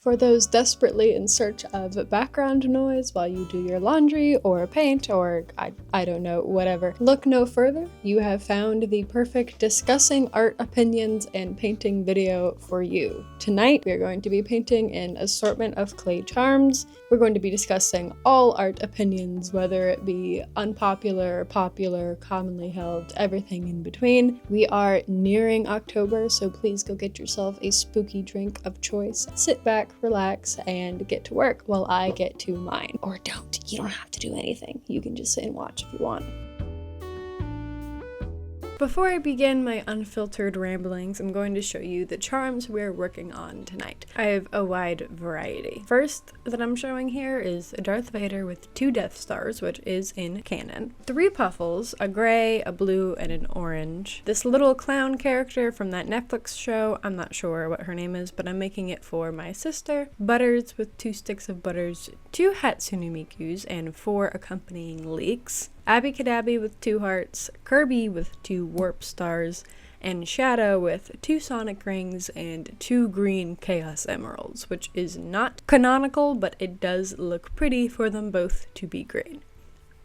For those desperately in search of background noise while you do your laundry or paint or I don't know, whatever, look no further. You have found the perfect discussing art opinions and painting video for you. Tonight, we are going to be painting an assortment of clay charms. We're going to be discussing all art opinions, whether it be unpopular, popular, commonly held, everything in between. We are nearing October, so please go get yourself a spooky drink of choice. Sit back, relax, and get to work while I get to mine. Or don't. You don't have to do anything. You can just sit and watch if you want. Before I begin my unfiltered ramblings, I'm going to show you the charms we're working on tonight. I have a wide variety. First that I'm showing here is a Darth Vader with 2 Death Stars, which is in canon. 3 Puffles, a gray, a blue, and an orange. This little clown character from that Netflix show, I'm not sure what her name is, but I'm making it for my sister. Butters with 2 sticks of butters, 2 Hatsune Mikus, and 4 accompanying leeks. Abby Cadabby with 2 hearts, Kirby with 2 warp stars, and Shadow with 2 sonic rings and 2 green chaos emeralds, which is not canonical, but it does look pretty for them both to be green.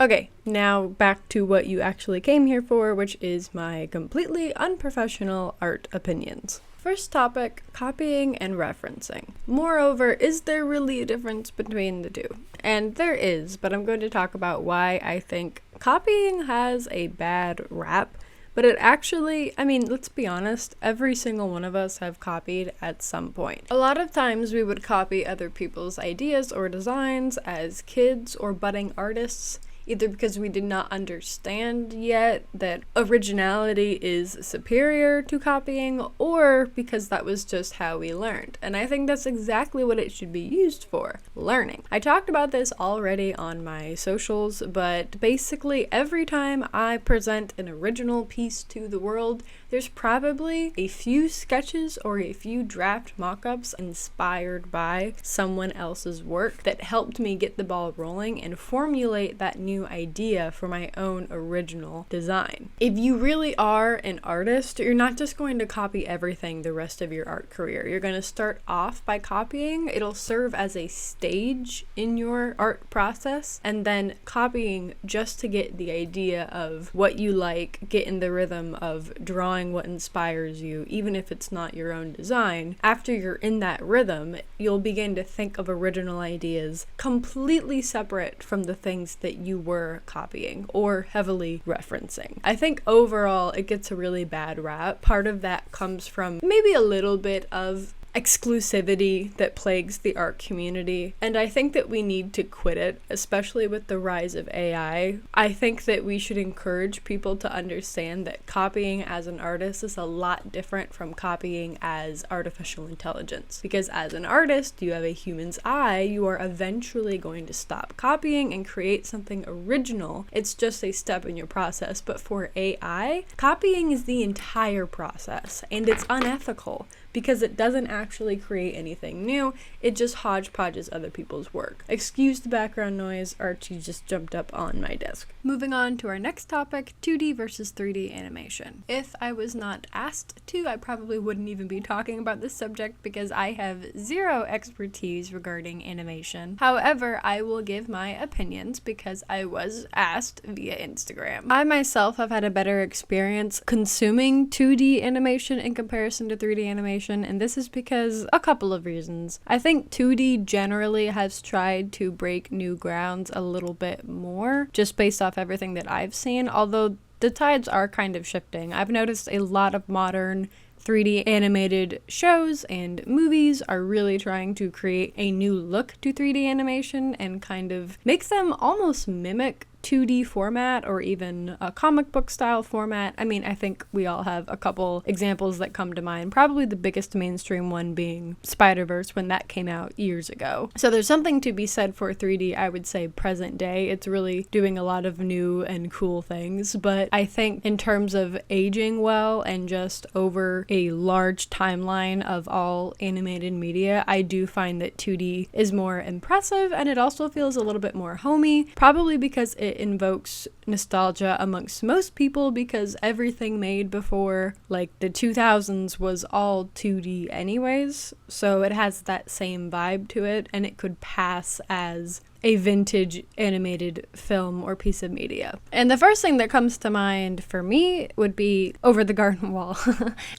Okay, now back to what you actually came here for, which is my completely unprofessional art opinions. First topic, copying and referencing. Moreover, is there really a difference between the two? And there is, but I'm going to talk about why I think copying has a bad rap. But it actually, let's be honest, every single one of us have copied at some point. A lot of times we would copy other people's ideas or designs as kids or budding artists, either because we did not understand yet that originality is superior to copying, or because that was just how we learned. And I think that's exactly what it should be used for, learning. I talked about this already on my socials, but basically every time I present an original piece to the world, there's probably a few sketches or a few draft mock-ups inspired by someone else's work that helped me get the ball rolling and formulate that new idea for my own original design. If you really are an artist, you're not just going to copy everything the rest of your art career. You're going to start off by copying. It'll serve as a stage in your art process, and then copying just to get the idea of what you like, get in the rhythm of drawing what inspires you, even if it's not your own design. After you're in that rhythm, you'll begin to think of original ideas completely separate from the things that you were copying or heavily referencing. I think overall it gets a really bad rap. Part of that comes from maybe a little bit of exclusivity that plagues the art community, and I think that we need to quit it, especially with the rise of AI. I think that we should encourage people to understand that copying as an artist is a lot different from copying as artificial intelligence, because as an artist, you have a human's eye. You are eventually going to stop copying and create something original. It's just a step in your process, but for AI, copying is the entire process, and it's unethical because it doesn't actually create anything new. It just hodgepodges other people's work. Excuse the background noise, Archie just jumped up on my desk. Moving on to our next topic, 2D versus 3D animation. If I was not asked to, I probably wouldn't even be talking about this subject because I have zero expertise regarding animation. However, I will give my opinions because I was asked via Instagram. I myself have had a better experience consuming 2D animation in comparison to 3D animation, and this is because a couple of reasons. I think 2D generally has tried to break new grounds a little bit more, just based off everything that I've seen, although the tides are kind of shifting. I've noticed a lot of modern 3D animated shows and movies are really trying to create a new look to 3D animation and kind of make them almost mimic 2D format or even a comic book style format. I think we all have a couple examples that come to mind, probably the biggest mainstream one being Spider-Verse when that came out years ago. So there's something to be said for 3D, I would say present day. It's really doing a lot of new and cool things, but I think in terms of aging well and just over a large timeline of all animated media, I do find that 2D is more impressive, and it also feels a little bit more homey, probably because it it invokes nostalgia amongst most people because everything made before like the 2000s was all 2D anyways, so it has that same vibe to it, and it could pass as a vintage animated film or piece of media. And the first thing that comes to mind for me would be Over the Garden Wall.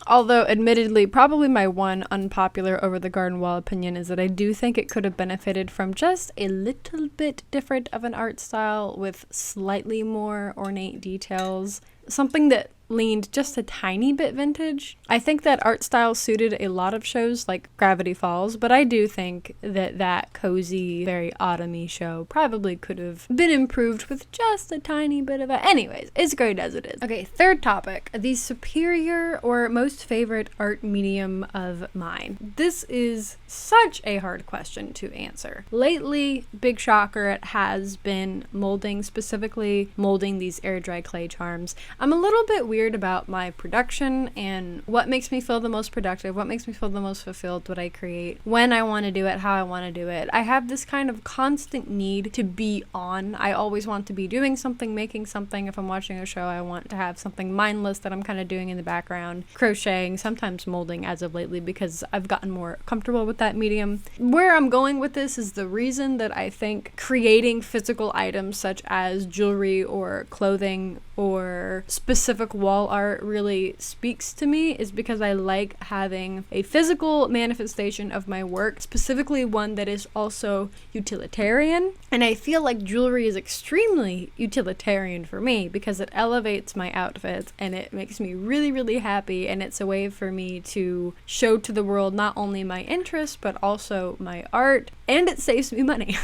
Although admittedly, probably my one unpopular Over the Garden Wall opinion is that I do think it could have benefited from just a little bit different of an art style with slightly more ornate details. Something that leaned just a tiny bit vintage. I think that art style suited a lot of shows like Gravity Falls, but I do think that that cozy, very autumny show probably could have been improved with just a tiny bit of it. Anyways, it's great as it is. Okay, third topic, the superior or most favorite art medium of mine. This is such a hard question to answer. Lately, big shocker, it has been molding, specifically molding these air dry clay charms. I'm a little bit weird about my production and what makes me feel the most productive, what makes me feel the most fulfilled, what I create, when I want to do it, how I want to do it. I have this kind of constant need to be on. I always want to be doing something, making something. If I'm watching a show, I want to have something mindless that I'm kind of doing in the background, crocheting, sometimes molding as of lately because I've gotten more comfortable with that medium. Where I'm going with this is the reason that I think creating physical items such as jewelry or clothing or specific wall art really speaks to me is because I like having a physical manifestation of my work, specifically one that is also utilitarian. And I feel like jewelry is extremely utilitarian for me because it elevates my outfits and it makes me really, really happy, and it's a way for me to show to the world not only my interests but also my art, and it saves me money.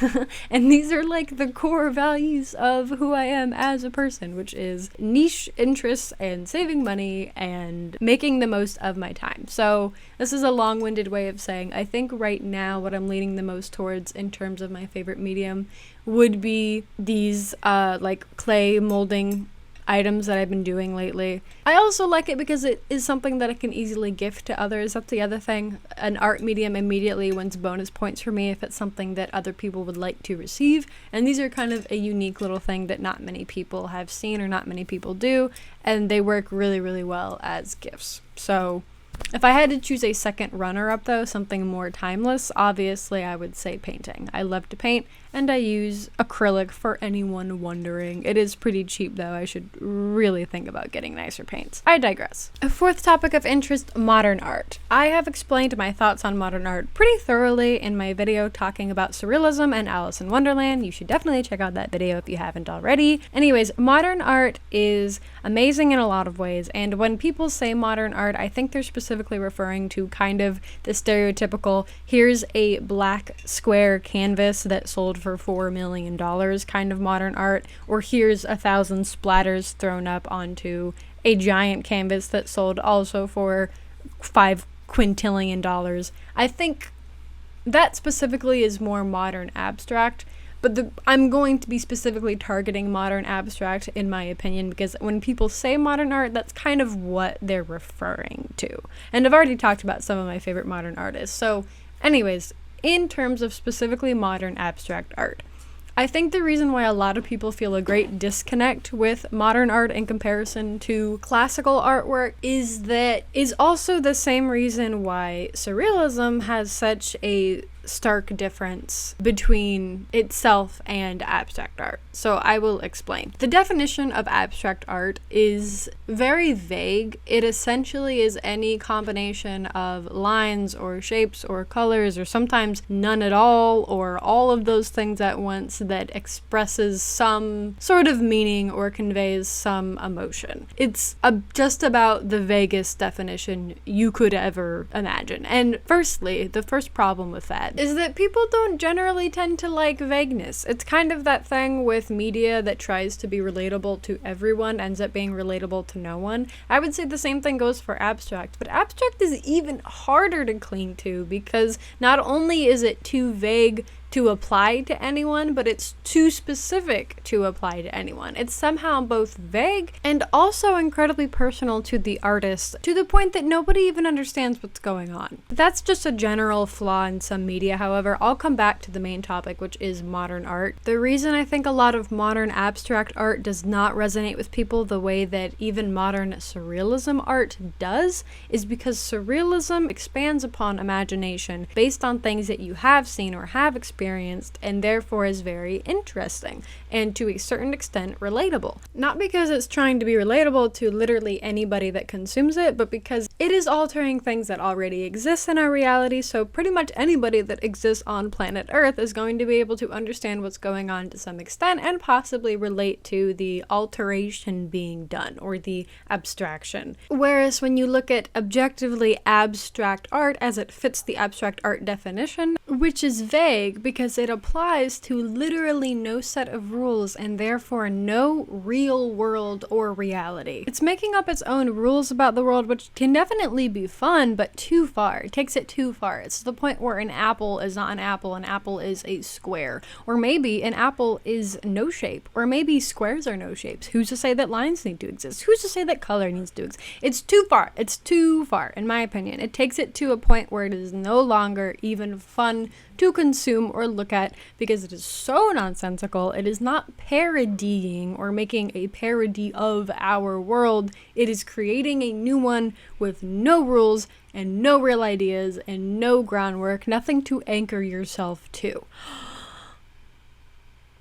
And these are like the core values of who I am as a person, which is niche interests and saving money and making the most of my time. So this is a long-winded way of saying I think right now what I'm leaning the most towards in terms of my favorite medium would be these like clay molding items that I've been doing lately. I also like it because it is something that I can easily gift to others. That's the other thing. An art medium immediately wins bonus points for me if it's something that other people would like to receive. And these are kind of a unique little thing that not many people have seen or not many people do, and they work really, really well as gifts. So if I had to choose a second runner-up though, something more timeless, obviously I would say painting. I love to paint, and I use acrylic for anyone wondering. It is pretty cheap though. I should really think about getting nicer paints. I digress. A fourth topic of interest, modern art. I have explained my thoughts on modern art pretty thoroughly in my video talking about surrealism and Alice in Wonderland. You should definitely check out that video if you haven't already. Anyways, modern art is amazing in a lot of ways, and when people say modern art, I think they're specifically referring to kind of the stereotypical, here's a black square canvas that sold for $4 million kind of modern art, or here's 1,000 splatters thrown up onto a giant canvas that sold also for $5 quintillion. I think that specifically is more modern abstract, but I'm going to be specifically targeting modern abstract in my opinion because when people say modern art, that's kind of what they're referring to. And I've already talked about some of my favorite modern artists. So anyways, in terms of specifically modern abstract art, I think the reason why a lot of people feel a great disconnect with modern art in comparison to classical artwork is also the same reason why surrealism has such a stark difference between itself and abstract art. So I will explain. The definition of abstract art is very vague. It essentially is any combination of lines or shapes or colors, or sometimes none at all, or all of those things at once that expresses some sort of meaning or conveys some emotion. It's just about the vaguest definition you could ever imagine. And firstly, the first problem with that is that people don't generally tend to like vagueness. It's kind of that thing with media that tries to be relatable to everyone, ends up being relatable to no one. I would say the same thing goes for abstract, but abstract is even harder to cling to because not only is it too vague to apply to anyone, but it's too specific to apply to anyone. It's somehow both vague and also incredibly personal to the artist, to the point that nobody even understands what's going on. That's just a general flaw in some media, however. I'll come back to the main topic, which is modern art. The reason I think a lot of modern abstract art does not resonate with people the way that even modern surrealism art does is because surrealism expands upon imagination based on things that you have seen or have experienced, and therefore is very interesting and to a certain extent relatable. Not because it's trying to be relatable to literally anybody that consumes it, but because it is altering things that already exist in our reality, so pretty much anybody that exists on planet Earth is going to be able to understand what's going on to some extent and possibly relate to the alteration being done or the abstraction. Whereas when you look at objectively abstract art as it fits the abstract art definition, which is vague because it applies to literally no set of rules and therefore no real world or reality. It's making up its own rules about the world, which can definitely be fun, but too far. It takes it too far. It's to the point where an apple is not an apple is a square. Or maybe an apple is no shape. Or maybe squares are no shapes. Who's to say that lines need to exist? Who's to say that color needs to exist? It's too far. It's too far, in my opinion. It takes it to a point where it is no longer even fun to consume or look at because it is so nonsensical. It is not parodying or making a parody of our world. It is creating a new one with no rules and no real ideas and no groundwork, nothing to anchor yourself to.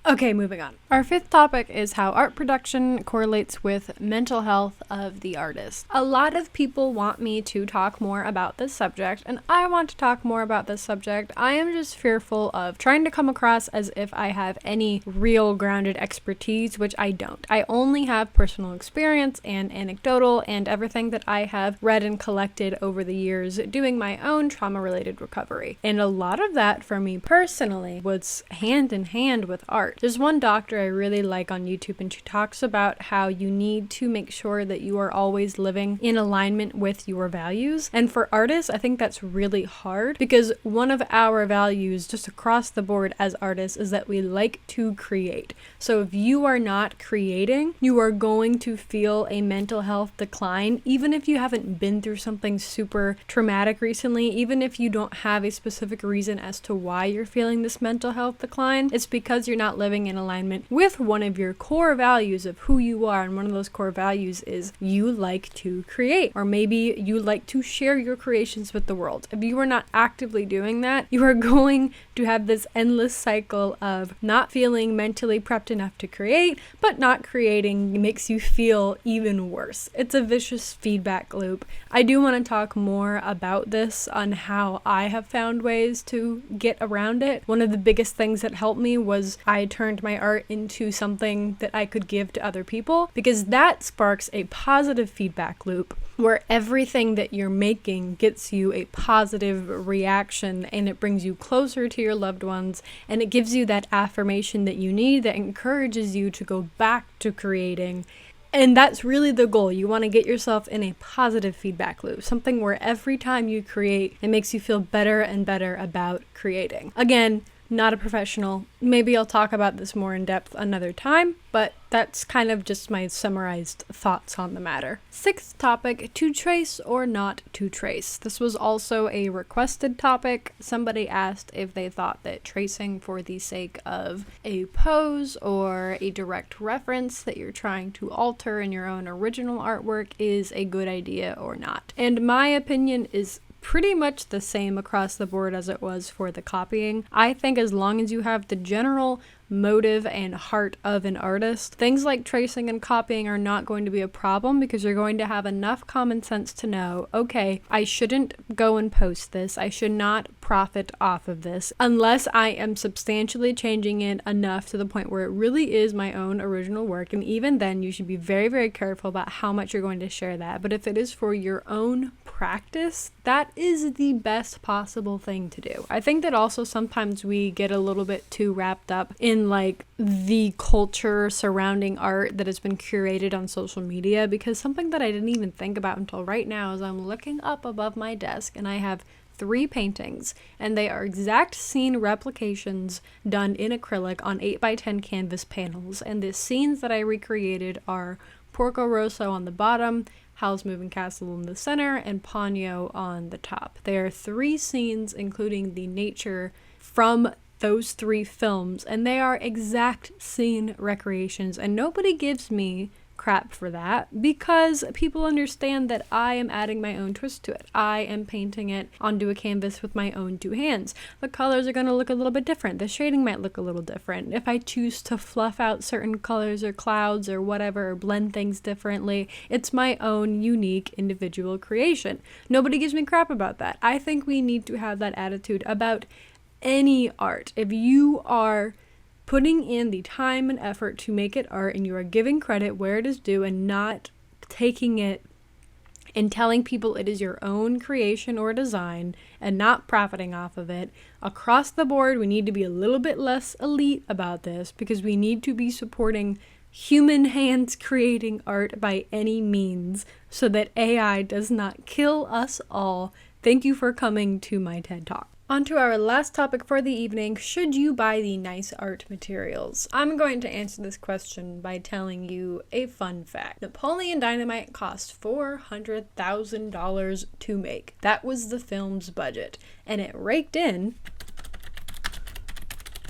Okay, moving on. Our fifth topic is how art production correlates with mental health of the artist. A lot of people want me to talk more about this subject, and I want to talk more about this subject. I am just fearful of trying to come across as if I have any real grounded expertise, which I don't. I only have personal experience and anecdotal and everything that I have read and collected over the years doing my own trauma-related recovery. And a lot of that, for me personally, was hand in hand with art. There's one doctor I really like on YouTube, and she talks about how you need to make sure that you are always living in alignment with your values. And for artists, I think that's really hard because one of our values just across the board as artists is that we like to create. So if you are not creating, you are going to feel a mental health decline, even if you haven't been through something super traumatic recently, even if you don't have a specific reason as to why you're feeling this mental health decline. It's because you're not living in alignment with one of your core values of who you are, and one of those core values is you like to create, or maybe you like to share your creations with the world. If you are not actively doing that, you are going to have this endless cycle of not feeling mentally prepped enough to create, but not creating makes you feel even worse. It's a vicious feedback loop. I do want to talk more about this on how I have found ways to get around it. One of the biggest things that helped me was I turned my art into something that I could give to other people, because that sparks a positive feedback loop where everything that you're making gets you a positive reaction, and it brings you closer to your loved ones, and it gives you that affirmation that you need that encourages you to go back to creating. And that's really the goal. You want to get yourself in a positive feedback loop, something where every time you create, it makes you feel better and better about creating. Again, not a professional. Maybe I'll talk about this more in depth another time, but that's kind of just my summarized thoughts on the matter. Sixth topic, to trace or not to trace. This was also a requested topic. Somebody asked if they thought that tracing for the sake of a pose or a direct reference that you're trying to alter in your own original artwork is a good idea or not. And my opinion is pretty much the same across the board as it was for the copying. I think as long as you have the general motive and heart of an artist, things like tracing and copying are not going to be a problem, because you're going to have enough common sense to know, okay, I shouldn't go and post this. I should not profit off of this unless I am substantially changing it enough to the point where it really is my own original work. And even then, you should be very, very careful about how much you're going to share that. But if it is for your own practice, that is the best possible thing to do. I think that also sometimes we get a little bit too wrapped up in like the culture surrounding art that has been curated on social media, because something that I didn't even think about until right now is I'm looking up above my desk and I have 3 paintings, and they are exact scene replications done in acrylic on 8x10 canvas panels. And the scenes that I recreated are Porco Rosso on the bottom, Howl's Moving Castle in the center, and Ponyo on the top. They are 3 scenes including the nature from those 3 films, and they are exact scene recreations, and nobody gives me crap for that because people understand that I am adding my own twist to it. I am painting it onto a canvas with my own 2 hands. The colors are going to look a little bit different. The shading might look a little different. If I choose to fluff out certain colors or clouds or whatever, or blend things differently, it's my own unique individual creation. Nobody gives me crap about that. I think we need to have that attitude about any art. If you are putting in the time and effort to make it art, and you are giving credit where it is due and not taking it and telling people it is your own creation or design and not profiting off of it, across the board, we need to be a little bit less elite about this, because we need to be supporting human hands creating art by any means so that AI does not kill us all. Thank you for coming to my TED Talk. On to our last topic for the evening. Should you buy the nice art materials? I'm going to answer this question by telling you a fun fact. Napoleon Dynamite cost $400,000 to make. That was the film's budget, and it raked in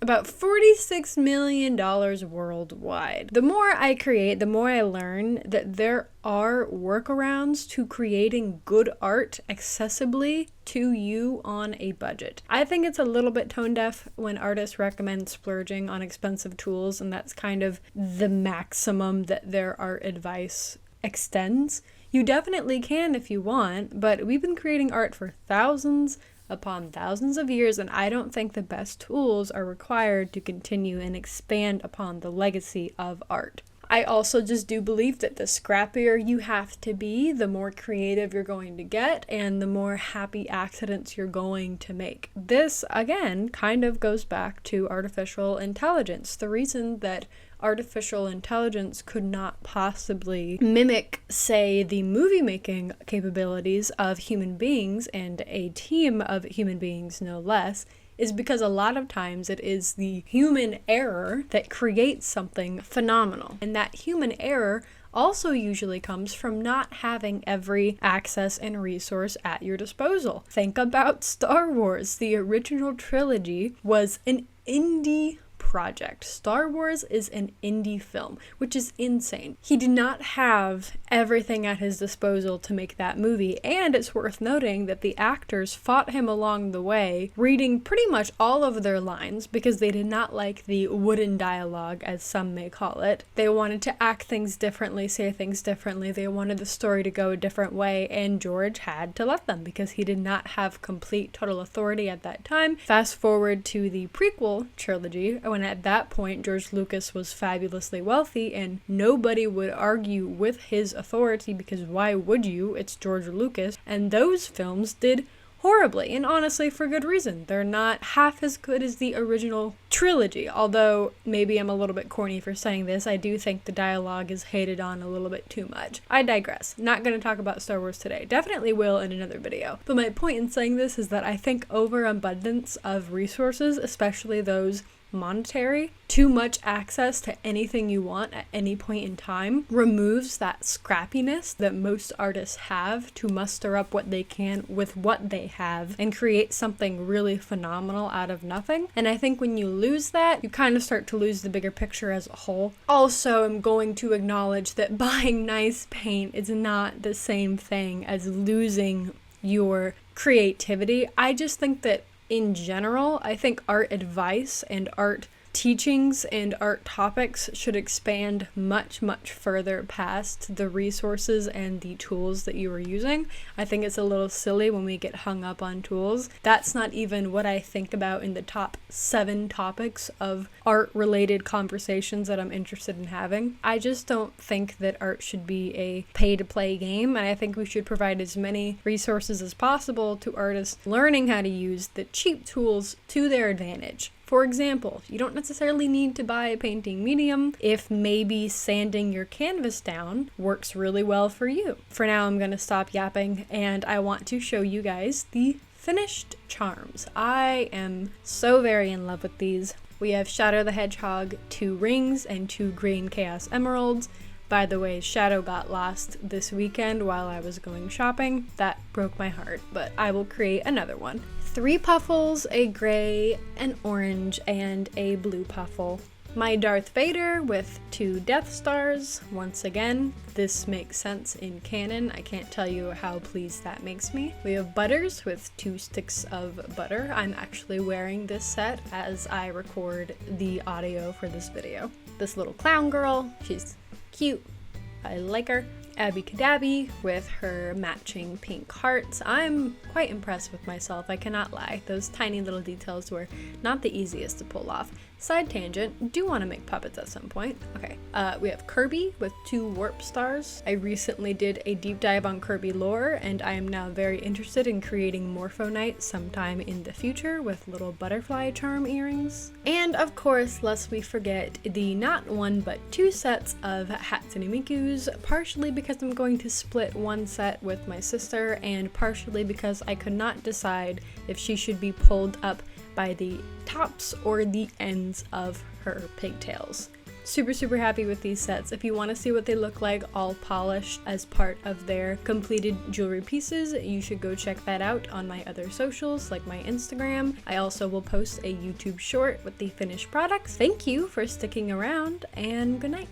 about $46 million worldwide. The more I create, the more I learn that there are workarounds to creating good art accessibly to you on a budget. I think it's a little bit tone deaf when artists recommend splurging on expensive tools, and that's kind of the maximum that their art advice extends. You definitely can if you want, but we've been creating art for thousands upon thousands of years, and I don't think the best tools are required to continue and expand upon the legacy of art. I also just do believe that the scrappier you have to be, the more creative you're going to get, and the more happy accidents you're going to make. This, again, kind of goes back to artificial intelligence. The reason that artificial intelligence could not possibly mimic, say, the movie making capabilities of human beings, and a team of human beings no less, is because a lot of times it is the human error that creates something phenomenal. And that human error also usually comes from not having every access and resource at your disposal. Think about Star Wars. The original trilogy was an indie project. Star Wars is an indie film, which is insane. He did not have everything at his disposal to make that movie, and it's worth noting that the actors fought him along the way, reading pretty much all of their lines because they did not like the wooden dialogue, as some may call it. They wanted to act things differently, say things differently. They wanted the story to go a different way, and George had to let them because he did not have complete, total authority at that time. Fast forward to the prequel trilogy, when at that point George Lucas was fabulously wealthy and nobody would argue with his authority, because why would you? It's George Lucas. And those films did horribly, and honestly for good reason. They're not half as good as the original trilogy, although maybe I'm a little bit corny for saying this. I do think the dialogue is hated on a little bit too much. I digress. Not going to talk about Star Wars today. Definitely will in another video. But my point in saying this is that I think overabundance of resources, especially those monetary, too much access to anything you want at any point in time, removes that scrappiness that most artists have to muster up what they can with what they have and create something really phenomenal out of nothing. And I think when you lose that, you kind of start to lose the bigger picture as a whole. Also, I'm going to acknowledge that buying nice paint is not the same thing as losing your creativity. I just think that in general, I think art advice and art teachings and art topics should expand much, much further past the resources and the tools that you are using. I think it's a little silly when we get hung up on tools. That's not even what I think about in the top 7 topics of art-related conversations that I'm interested in having. I just don't think that art should be a pay-to-play game, and I think we should provide as many resources as possible to artists learning how to use the cheap tools to their advantage. For example, you don't necessarily need to buy a painting medium if maybe sanding your canvas down works really well for you. For now, I'm going to stop yapping, and I want to show you guys the finished charms. I am so very in love with these. We have Shadow the Hedgehog, 2 rings, and 2 green Chaos Emeralds. By the way, Shadow got lost this weekend while I was going shopping. That broke my heart, but I will create another one. 3 puffles, a gray, an orange, and a blue puffle. My Darth Vader with 2 Death Stars. Once again, this makes sense in canon. I can't tell you how pleased that makes me. We have Butters with 2 sticks of butter. I'm actually wearing this set as I record the audio for this video. This little clown girl, she's cute. I like her. Abby Cadabby with her matching pink hearts. I'm quite impressed with myself, I cannot lie. Those tiny little details were not the easiest to pull off. Side tangent, do want to make puppets at some point. Okay, we have Kirby with 2 warp stars. I recently did a deep dive on Kirby lore, and I am now very interested in creating Morpho Knight sometime in the future with little butterfly charm earrings. And of course, lest we forget the not 1 but 2 sets of Hatsune Miku's, partially because I'm going to split one set with my sister, and partially because I could not decide if she should be pulled up by the tops or the ends of her pigtails. Super happy with these sets. If you want to see what they look like all polished as part of their completed jewelry pieces, you should go check that out on my other socials like my Instagram. I also will post a YouTube short with the finished products. Thank you for sticking around, and good night.